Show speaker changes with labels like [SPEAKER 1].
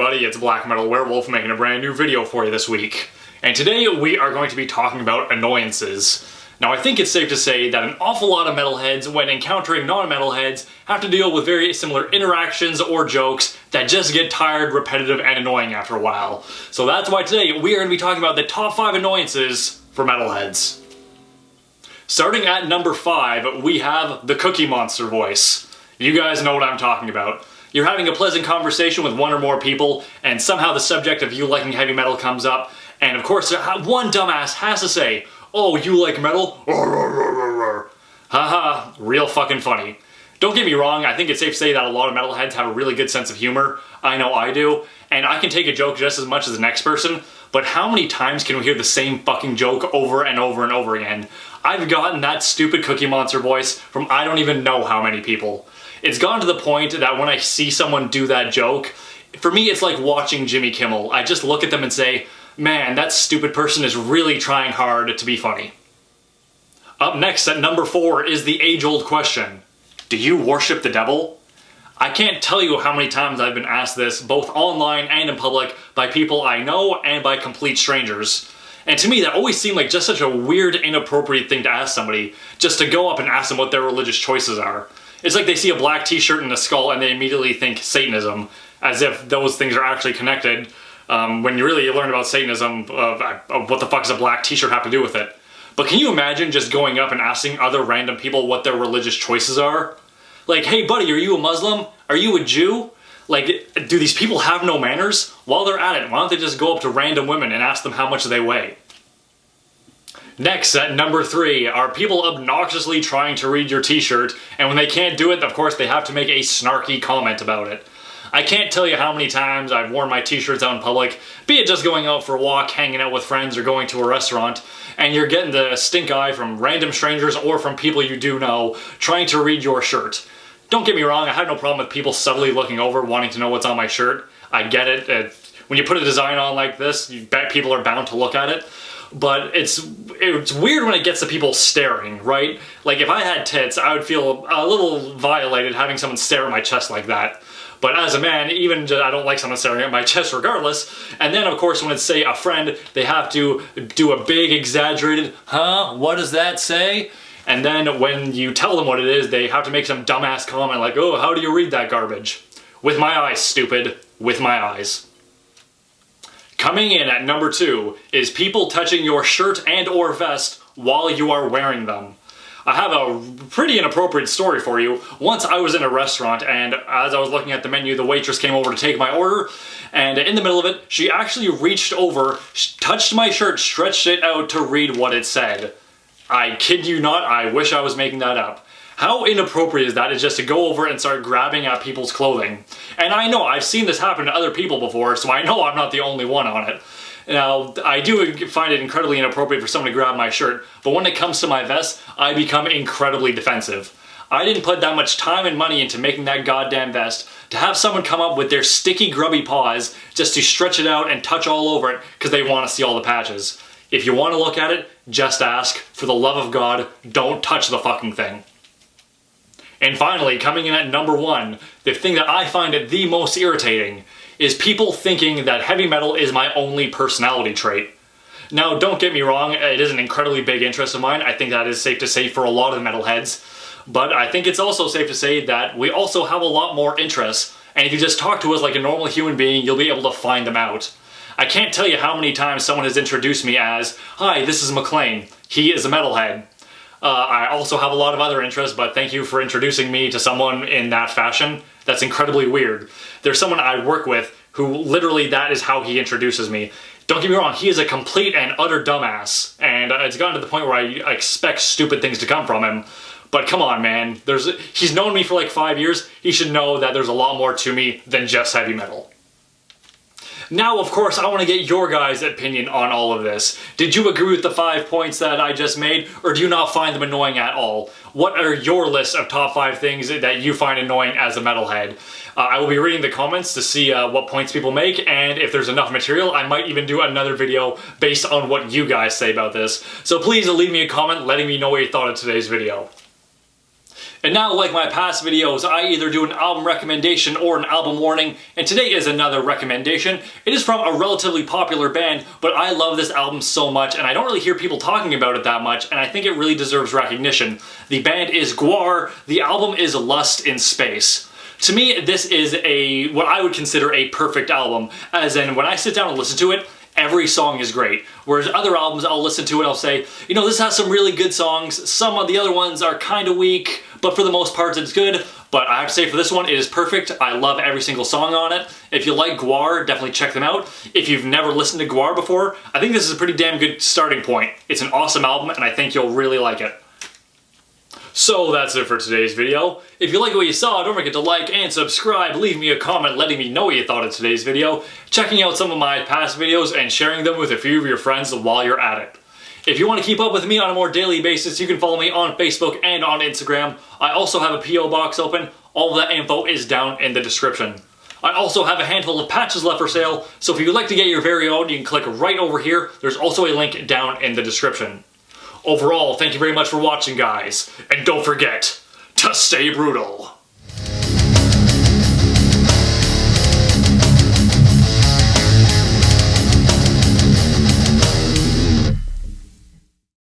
[SPEAKER 1] everybody, it's Blackmetalwerewolf making a brand new video for you this week. And today we are going to be talking about annoyances. Now I think it's safe to say that an awful lot of metalheads, when encountering non-metalheads, have to deal with very similar interactions or jokes that just get tired, repetitive, and annoying after a while. So that's why today we are going to be talking about the top 5 annoyances for metalheads. Starting at number 5, we have the Cookie Monster voice. You guys know what I'm talking about. You're having a pleasant conversation with one or more people, and somehow the subject of you liking heavy metal comes up, and of course one dumbass has to say, "Oh, you like metal? Haha, real fucking funny." Don't get me wrong, I think it's safe to say that a lot of metalheads have a really good sense of humor. I know I do, and I can take a joke just as much as the next person, but how many times can we hear the same fucking joke over and over and over again? I've gotten that stupid Cookie Monster voice from I don't even know how many people. It's gone to the point that when I see someone do that joke, for me it's like watching Jimmy Kimmel. I just look at them and say, man, that stupid person is really trying hard to be funny. Up next at number 4 is the age-old question. Do you worship the devil? I can't tell you how many times I've been asked this, both online and in public, by people I know and by complete strangers. And to me that always seemed like just such a weird, inappropriate thing to ask somebody, just to go up and ask them what their religious choices are. It's like they see a black t-shirt and a skull and they immediately think Satanism, as if those things are actually connected, when you really learn about Satanism, what the fuck does a black t-shirt have to do with it? But can you imagine just going up and asking other random people what their religious choices are? Like, hey buddy, are you a Muslim? Are you a Jew? Like, do these people have no manners? While they're at it, why don't they just go up to random women and ask them how much they weigh? Next, at number 3, are people obnoxiously trying to read your t-shirt, and when they can't do it, of course, they have to make a snarky comment about it. I can't tell you how many times I've worn my t-shirts out in public, be it just going out for a walk, hanging out with friends, or going to a restaurant, and you're getting the stink eye from random strangers or from people you do know trying to read your shirt. Don't get me wrong, I have no problem with people subtly looking over, wanting to know what's on my shirt. I get it. When you put a design on like this, you bet people are bound to look at it. But it's weird when it gets to people staring, right? Like if I had tits, I would feel a little violated having someone stare at my chest like that. But as a man, even I don't like someone staring at my chest regardless. And then of course when it's, say, a friend, they have to do a big exaggerated, huh? What does that say? And then when you tell them what it is, they have to make some dumbass comment like, oh, how do you read that garbage? With my eyes, stupid. With my eyes. Coming in at number 2 is people touching your shirt and or vest while you are wearing them. I have a pretty inappropriate story for you. Once I was in a restaurant and as I was looking at the menu, the waitress came over to take my order, and in the middle of it, she actually reached over, touched my shirt, stretched it out to read what it said. I kid you not, I wish I was making that up. How inappropriate is that, is just to go over and start grabbing at people's clothing? And I know, I've seen this happen to other people before, so I know I'm not the only one on it. Now, I do find it incredibly inappropriate for someone to grab my shirt, but when it comes to my vest, I become incredibly defensive. I didn't put that much time and money into making that goddamn vest to have someone come up with their sticky, grubby paws just to stretch it out and touch all over it because they want to see all the patches. If you want to look at it, just ask. For the love of God, don't touch the fucking thing. And finally, coming in at number 1, the thing that I find it the most irritating is people thinking that heavy metal is my only personality trait. Now, don't get me wrong, it is an incredibly big interest of mine. I think that is safe to say for a lot of the metalheads. But I think it's also safe to say that we also have a lot more interests, and if you just talk to us like a normal human being, you'll be able to find them out. I can't tell you how many times someone has introduced me as, "Hi, this is McLean. He is a metalhead." I also have a lot of other interests, but thank you for introducing me to someone in that fashion. That's incredibly weird. There's someone I work with who literally that is how he introduces me. Don't get me wrong, he is a complete and utter dumbass, and it's gotten to the point where I expect stupid things to come from him. But come on, man. He's known me for like 5 years. He should know that there's a lot more to me than just heavy metal. Now, of course, I want to get your guys' opinion on all of this. Did you agree with the 5 points that I just made, or do you not find them annoying at all? What are your lists of top 5 things that you find annoying as a metalhead? I will be reading the comments to see what points people make, and if there's enough material, I might even do another video based on what you guys say about this. So please leave me a comment letting me know what you thought of today's video. And now, like my past videos, I either do an album recommendation or an album warning, and today is another recommendation. It is from a relatively popular band, but I love this album so much, and I don't really hear people talking about it that much, and I think it really deserves recognition. The band is GWAR, the album is Lust in Space. To me, this is what I would consider a perfect album, as in when I sit down and listen to it, every song is great. Whereas other albums, I'll listen to it and I'll say, you know, this has some really good songs, some of the other ones are kind of weak, but for the most part it's good. But I have to say for this one, it is perfect. I love every single song on it. If you like GWAR, definitely check them out. If you've never listened to GWAR before, I think this is a pretty damn good starting point. It's an awesome album and I think you'll really like it. So that's it for today's video. If you like what you saw, don't forget to like and subscribe, leave me a comment letting me know what you thought of today's video, checking out some of my past videos, and sharing them with a few of your friends while you're at it. If you want to keep up with me on a more daily basis, you can follow me on Facebook and on Instagram. I also have a P.O. box open. All of that info is down in the description. I also have a handful of patches left for sale, so if you'd like to get your very own, you can click right over here. There's also a link down in the description. Overall, thank you very much for watching, guys, and don't forget to stay brutal.